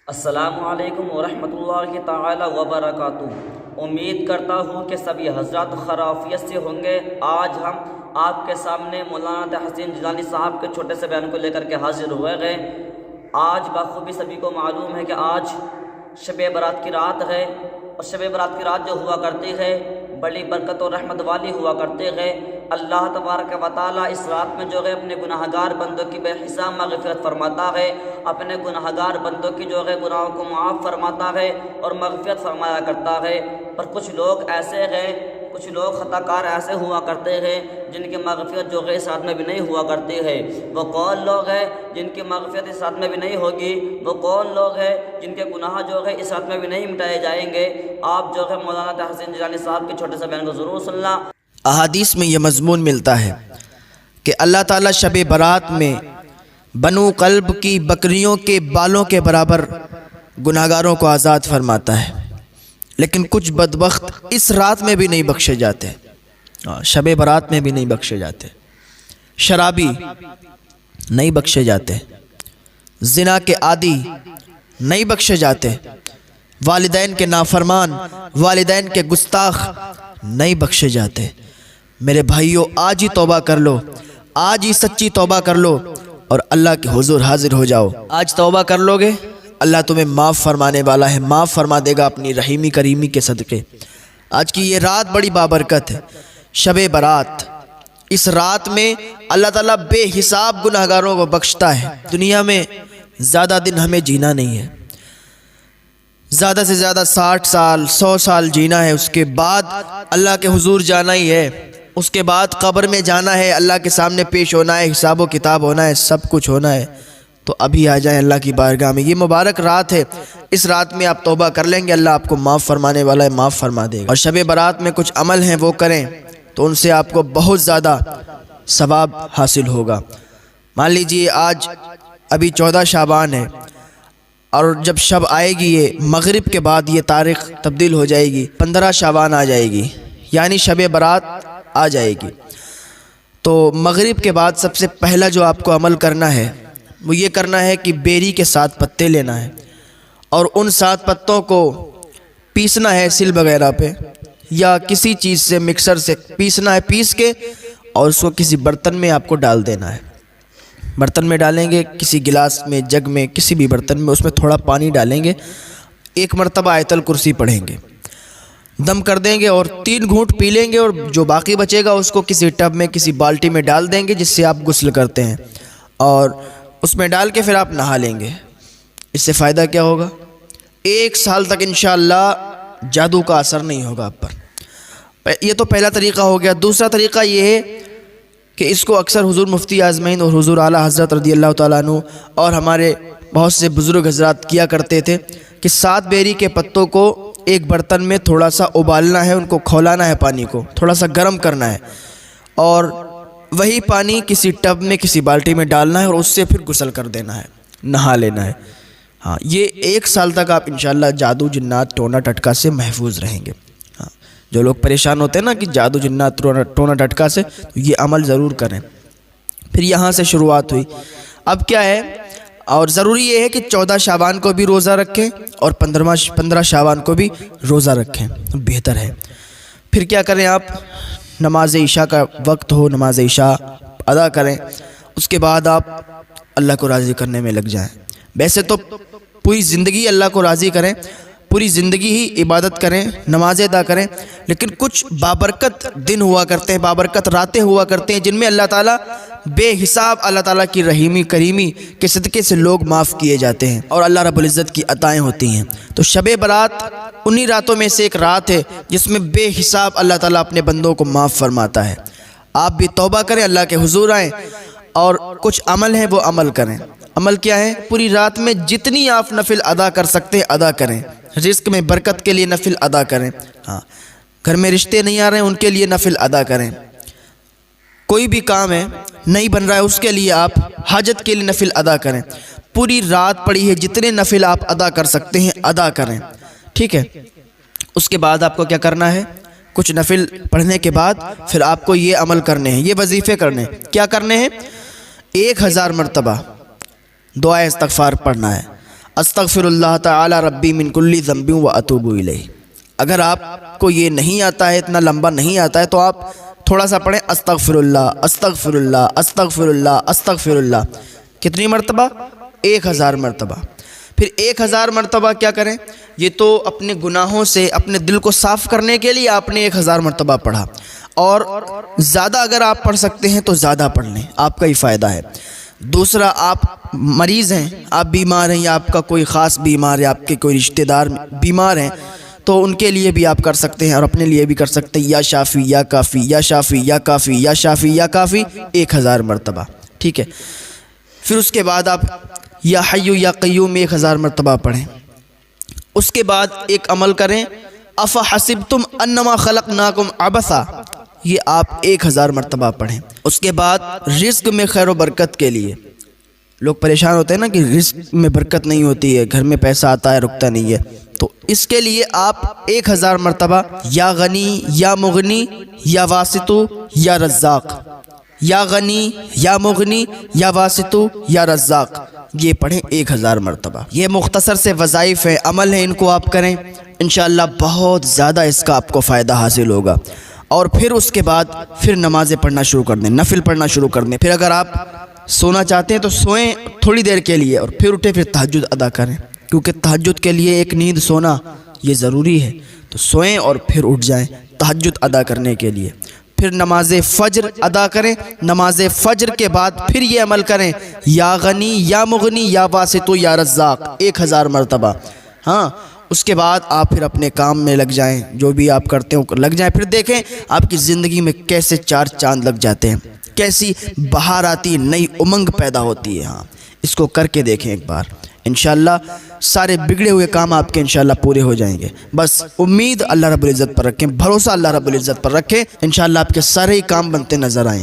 السلام علیکم ورحمۃ اللہ تعالی وبرکاتہ۔ امید کرتا ہوں کہ سبھی حضرات خرافیت سے ہوں گے۔ آج ہم آپ کے سامنے مولانا طاہر حسین جیلانی صاحب کے چھوٹے سے بیان کو لے کر کے حاضر ہوئے گئے۔ آج بخوبی سبھی کو معلوم ہے کہ آج شب برات کی رات ہے، اور شب برات کی رات جو ہوا کرتی ہے بڑی برکت اور رحمت والی ہوا کرتے ہیں۔ اللہ تبارک و تعالیٰ اس رات میں جو ہے اپنے گناہگار بندوں کی بے حساب مغفرت فرماتا ہے، اپنے گناہگار بندوں کی جو ہے گناہوں کو معاف فرماتا ہے اور مغفرت فرمایا کرتا ہے۔ پر کچھ لوگ ایسے ہیں، کچھ لوگ خطا کار ایسے ہوا کرتے ہیں جن کی مغفرت جو ہے اس رات میں بھی نہیں ہوا کرتی ہے۔ وہ کون لوگ ہیں جن کی مغفرت اس رات میں بھی نہیں ہوگی؟ وہ کون لوگ ہیں جن کے گناہ جو ہے اس رات میں بھی نہیں مٹائے جائیں گے؟ آپ جو ہے مولانا طاہر حسین جیلانی صاحب کے چھوٹے سے بیان کو ضرور سننا۔ احادیث میں یہ مضمون ملتا ہے کہ اللہ تعالیٰ شب برات میں بنو قلب کی بکریوں کے بالوں کے برابر گناہگاروں کو آزاد فرماتا ہے، لیکن کچھ بدبخت اس رات میں بھی نہیں بخشے جاتے، شب برات میں بھی نہیں بخشے جاتے۔ شرابی نہیں بخشے جاتے، زنا کے عادی نہیں بخشے جاتے، والدین کے نافرمان، والدین کے گستاخ نہیں بخشے جاتے۔ میرے بھائیو، آج ہی توبہ کر لو، آج ہی سچی توبہ کر لو اور اللہ کے حضور حاضر ہو جاؤ۔ آج توبہ کر لو گے، اللہ تمہیں معاف فرمانے والا ہے، معاف فرما دے گا اپنی رحیمی کریمی کے صدقے۔ آج کی یہ رات بڑی بابرکت ہے، شب برات۔ اس رات میں اللہ تعالیٰ بے حساب گناہگاروں کو بخشتا ہے۔ دنیا میں زیادہ دن ہمیں جینا نہیں ہے، زیادہ سے زیادہ 60 سال 100 سال جینا ہے، اس کے بعد اللہ کے حضور جانا ہی ہے، اس کے بعد قبر میں جانا ہے، اللہ کے سامنے پیش ہونا ہے، حساب و کتاب ہونا ہے، سب کچھ ہونا ہے۔ تو ابھی آ جائیں اللہ کی بارگاہ میں، یہ مبارک رات ہے۔ اس رات میں آپ توبہ کر لیں گے، اللہ آپ کو معاف فرمانے والا ہے، معاف فرما دے گا۔ اور شب برات میں کچھ عمل ہیں وہ کریں تو ان سے آپ کو بہت زیادہ ثواب حاصل ہوگا۔ مان لیجئے آج ابھی 14 شعبان ہے، اور جب شب آئے گی یہ مغرب کے بعد یہ تاریخ تبدیل ہو جائے گی، 15 شعبان آ جائے گی، یعنی شب برات آ جائے گی۔ تو مغرب کے بعد سب سے پہلا جو آپ کو عمل کرنا ہے وہ یہ کرنا ہے کہ بیری کے 7 پتے لینا ہے، اور ان 7 پتوں کو پیسنا ہے سل وغیرہ پہ، یا کسی چیز سے مکسر سے پیسنا ہے، پیس کے اور اس کو کسی برتن میں آپ کو ڈال دینا ہے۔ برتن میں ڈالیں گے، کسی گلاس میں، جگ میں، کسی بھی برتن میں، اس میں تھوڑا پانی ڈالیں گے، 1 مرتبہ آیت الکرسی پڑھیں گے، دم کر دیں گے اور 3 گھونٹ پی لیں گے، اور جو باقی بچے گا اس کو کسی ٹب میں، کسی بالٹی میں ڈال دیں گے جس سے آپ غسل کرتے ہیں، اور اس میں ڈال کے پھر آپ نہا لیں گے۔ اس سے فائدہ کیا ہوگا؟ 1 سال تک انشاءاللہ جادو کا اثر نہیں ہوگا آپ پر۔ یہ تو پہلا طریقہ ہو گیا۔ دوسرا طریقہ یہ ہے کہ اس کو اکثر حضور مفتی اعظمین اور حضور اعلیٰ حضرت رضی اللہ تعالیٰ عنہ اور ہمارے بہت سے بزرگ حضرات کیا کرتے تھے کہ 7 بیری کے پتوں کو ایک برتن میں تھوڑا سا ابالنا ہے، ان کو کھولانا ہے، پانی کو تھوڑا سا گرم کرنا ہے، اور وہی پانی کسی ٹب میں، کسی بالٹی میں ڈالنا ہے، اور اس سے پھر غسل کر دینا ہے، نہا لینا ہے۔ ہاں، یہ 1 سال تک آپ انشاءاللہ جادو جنات ٹونا ٹٹکا سے محفوظ رہیں گے۔ جو لوگ پریشان ہوتے ہیں نا کہ جادو جنات ٹونا ٹٹکا سے، تو یہ عمل ضرور کریں۔ پھر یہاں سے شروعات ہوئی۔ اب کیا ہے، اور ضروری یہ ہے کہ 14 شعبان کو بھی روزہ رکھیں اور 15 شعبان کو بھی روزہ رکھیں، بہتر ہے۔ پھر کیا کریں آپ، نماز عشاء کا وقت ہو، نماز عشاء ادا کریں، اس کے بعد آپ اللہ کو راضی کرنے میں لگ جائیں۔ ویسے تو پوری زندگی اللہ کو راضی کریں، پوری زندگی ہی عبادت کریں، نمازیں ادا کریں، لیکن کچھ بابرکت دن ہوا کرتے ہیں، بابرکت راتیں ہوا کرتے ہیں جن میں اللہ تعالیٰ بے حساب، اللہ تعالیٰ کی رحیمی کریمی کے صدقے سے لوگ معاف کیے جاتے ہیں اور اللہ رب العزت کی عطائیں ہوتی ہیں۔ تو شب برات انہی راتوں میں سے ایک رات ہے جس میں بے حساب اللہ تعالیٰ اپنے بندوں کو معاف فرماتا ہے۔ آپ بھی توبہ کریں، اللہ کے حضور آئیں، اور کچھ عمل ہیں وہ عمل کریں۔ عمل کیا ہے؟ پوری رات میں جتنی آپ نفل ادا کر سکتے ہیں ادا کریں، رزق میں برکت کے لیے نفل ادا کریں۔ ہاں، گھر میں رشتے نہیں آ رہے ہیں ان کے لیے نفل ادا کریں، کوئی بھی کام ہے نہیں بن رہا ہے اس کے لیے آپ حاجت کے لیے نفل ادا کریں۔ پوری رات پڑی ہے، جتنے نفل آپ ادا کر سکتے ہیں ادا کریں، ٹھیک ہے؟ اس کے بعد آپ کو کیا کرنا ہے؟ کچھ نفل پڑھنے کے بعد پھر آپ کو یہ عمل کرنے ہیں، یہ وظیفے کرنے ہیں۔ کیا کرنے ہیں؟ 1000 مرتبہ دعائے استغفار پڑھنا ہے، استغفراللہ تعالی ربی من کل ذنب و اتوب الیہ۔ اگر آپ کو یہ نہیں آتا ہے، اتنا لمبا نہیں آتا ہے، تو آپ تھوڑا سا پڑھیں استغفراللہ استغفراللہ استغفراللہ استغفراللہ۔ کتنی مرتبہ؟ 1000 مرتبہ۔ پھر 1000 مرتبہ کیا کریں؟ یہ تو اپنے گناہوں سے اپنے دل کو صاف کرنے کے لیے آپ نے 1000 مرتبہ پڑھا، اور زیادہ اگر آپ پڑھ سکتے ہیں تو زیادہ پڑھ لیں، آپ کا ہی فائدہ ہے۔ دوسرا، آپ مریض ہیں، آپ بیمار ہیں، یا آپ کا کوئی خاص بیمار ہے، آپ کے کوئی رشتہ دار بیمار ہیں، تو ان کے لیے بھی آپ کر سکتے ہیں اور اپنے لیے بھی کر سکتے ہیں، یا شافی یا کافی یا شافی یا کافی یا شافی یا کافی 1000 مرتبہ، ٹھیک ہے۔ پھر اس کے بعد آپ یا حی یا قیوم 1000 مرتبہ پڑھیں۔ اس کے بعد ایک عمل کریں، افحسبتم انما خلقناکم عبثا، یہ آپ 1000 مرتبہ پڑھیں۔ اس کے بعد رزق میں خیر و برکت کے لیے، لوگ پریشان ہوتے ہیں نا کہ رزق میں برکت نہیں ہوتی ہے، گھر میں پیسہ آتا ہے رکتا نہیں ہے، تو اس کے لیے آپ 1000 مرتبہ یا غنی یا مغنی یا واسطو یا رزاق، یا غنی یا مغنی یا واسطو یا رزاق، یہ پڑھیں 1000 مرتبہ۔ یہ مختصر سے وظائف ہیں، عمل ہیں، ان کو آپ کریں، انشاءاللہ بہت زیادہ اس کا آپ کو فائدہ حاصل ہوگا۔ اور پھر اس کے بعد پھر نمازیں پڑھنا شروع کر دیں، نفل پڑھنا شروع کر دیں۔ پھر اگر آپ سونا چاہتے ہیں تو سوئیں تھوڑی دیر کے لیے، اور پھر اٹھیں، پھر تہجد ادا کریں، کیونکہ تہجد کے لیے ایک نیند سونا یہ ضروری ہے، تو سوئیں اور پھر اٹھ جائیں تہجد ادا کرنے کے لیے۔ پھر نماز فجر ادا کریں، نماز فجر کے بعد پھر یہ عمل کریں، یا غنی یا مغنی یا واسطو یا رزاق 1000 مرتبہ، ہاں۔ اس کے بعد آپ پھر اپنے کام میں لگ جائیں، جو بھی آپ کرتے ہو لگ جائیں، پھر دیکھیں آپ کی زندگی میں کیسے 4 چاند لگ جاتے ہیں، کیسی بہار آتی، نئی امنگ پیدا ہوتی ہے۔ ہاں، اس کو کر کے دیکھیں ایک بار، انشاءاللہ سارے بگڑے ہوئے کام آپ کے انشاءاللہ پورے ہو جائیں گے۔ بس امید اللہ رب العزت پر رکھیں، بھروسہ اللہ رب العزت پر رکھیں، انشاءاللہ آپ کے سارے کام بنتے نظر آئیں گے۔